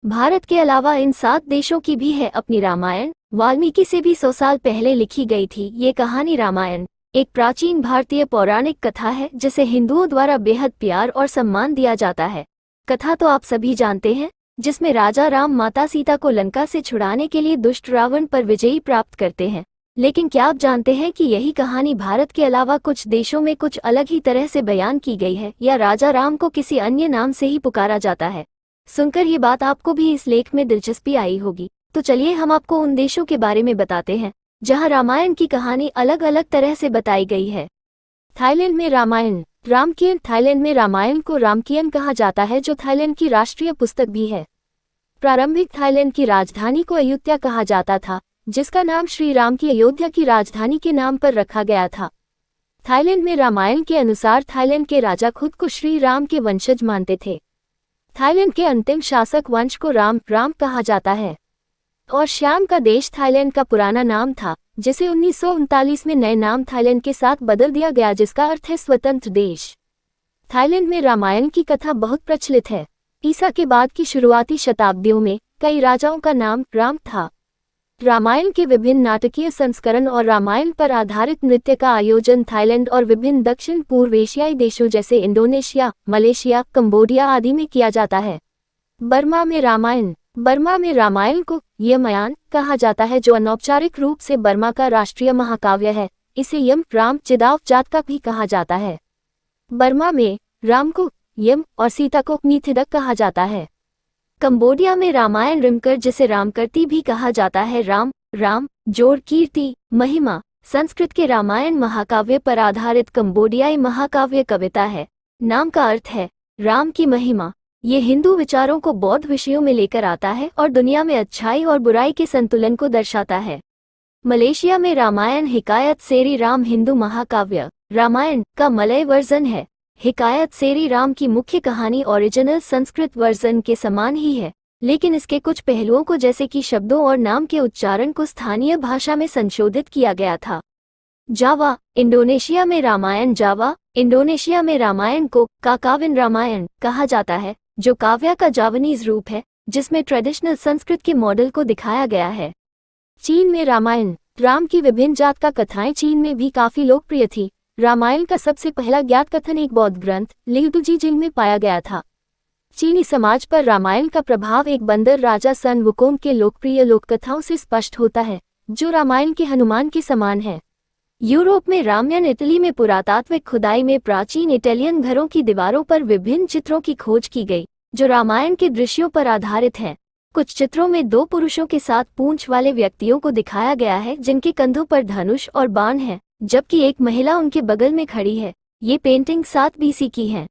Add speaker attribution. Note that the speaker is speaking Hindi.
Speaker 1: भारत के अलावा इन 7 देशों की भी है अपनी रामायण। वाल्मीकि से भी 100 साल पहले लिखी गई थी ये कहानी रामायण। एक प्राचीन भारतीय पौराणिक कथा है जिसे हिंदुओं द्वारा बेहद प्यार और सम्मान दिया जाता है। कथा तो आप सभी जानते हैं, जिसमें राजा राम माता सीता को लंका से छुड़ाने के लिए दुष्ट रावण पर विजयी प्राप्त करते हैं। लेकिन क्या आप जानते हैं कि यही कहानी भारत के अलावा कुछ देशों में कुछ अलग ही तरह से बयान की गई है, या राजा राम को किसी अन्य नाम से ही पुकारा जाता है। सुनकर ये बात आपको भी इस लेख में दिलचस्पी आई होगी, तो चलिए हम आपको उन देशों के बारे में बताते हैं जहां रामायण की कहानी अलग अलग तरह से बताई गई है।
Speaker 2: थाईलैंड में रामायण। रामकियन। थाईलैंड में रामायण को रामकियन कहा जाता है, जो थाईलैंड की राष्ट्रीय पुस्तक भी है। प्रारंभिक थाईलैंड की राजधानी को अयोध्या कहा जाता था, जिसका नाम श्री राम की अयोध्या की राजधानी के नाम पर रखा गया था। थाईलैंड में रामायण के अनुसार थाईलैंड के राजा खुद को श्री राम के वंशज मानते थे। थाईलैंड के अंतिम शासक वंश को राम कहा जाता है, और श्याम का देश थाईलैंड का पुराना नाम था, जिसे 1939 में नए नाम थाईलैंड के साथ बदल दिया गया, जिसका अर्थ है स्वतंत्र देश। थाईलैंड में रामायण की कथा बहुत प्रचलित है। ईसा के बाद की शुरुआती शताब्दियों में कई राजाओं का नाम राम था। रामायण के विभिन्न नाटकीय संस्करण और रामायण पर आधारित नृत्य का आयोजन थाईलैंड और विभिन्न दक्षिण पूर्व एशियाई देशों जैसे इंडोनेशिया, मलेशिया, कंबोडिया आदि में किया जाता है। बर्मा में रामायण। बर्मा में रामायण को यमयान कहा जाता है, जो अनौपचारिक रूप से बर्मा का राष्ट्रीय महाकाव्य है। इसे यम राम चिदाव जातका भी कहा जाता है। बर्मा में राम को यम और सीता को मिथिदक कहा जाता है।
Speaker 1: कंबोडिया में रामायण रिमकर, जिसे रामकृति भी कहा जाता है, राम जोड़ कीर्ति महिमा संस्कृत के रामायण महाकाव्य पर आधारित कंबोडियाई महाकाव्य कविता है। नाम का अर्थ है राम की महिमा। ये हिंदू विचारों को बौद्ध विषयों में लेकर आता है और दुनिया में अच्छाई और बुराई के संतुलन को दर्शाता है। मलेशिया में रामायण हिकायत सेरी राम हिंदू महाकाव्य रामायण का मलय वर्जन है। हिकायत सेरी राम की मुख्य कहानी ओरिजिनल संस्कृत वर्जन के समान ही है, लेकिन इसके कुछ पहलुओं को, जैसे कि शब्दों और नाम के उच्चारण को स्थानीय भाषा में संशोधित किया गया था। जावा। इंडोनेशिया में रामायण। जावा इंडोनेशिया में रामायण को काकाविन रामायण कहा जाता है, जो काव्य का जावानीज रूप है, जिसमें ट्रेडिशनल संस्कृत के मॉडल को दिखाया गया है।
Speaker 2: चीन में रामायण। राम की विभिन्न जात का कथाएं चीन में भी काफी लोकप्रिय थी। रामायण का सबसे पहला ज्ञात कथन एक बौद्ध ग्रंथ लिउडुजी जिंग में पाया गया था। चीनी समाज पर रामायण का प्रभाव एक बंदर राजा सन वुकोंग के लोकप्रिय लोककथाओं से स्पष्ट होता है, जो रामायण के हनुमान के समान है।
Speaker 1: यूरोप में रामायण। इटली में पुरातात्विक खुदाई में प्राचीन इटालियन घरों की दीवारों पर विभिन्न चित्रों की खोज की गई, जो रामायण के दृश्यों पर आधारित हैं। कुछ चित्रों में 2 पुरुषों के साथ पूंछ वाले व्यक्तियों को दिखाया गया है, जिनके कंधों पर धनुष और बाण है, जबकि एक महिला उनके बगल में खड़ी है। ये पेंटिंग 7 BC की हैं।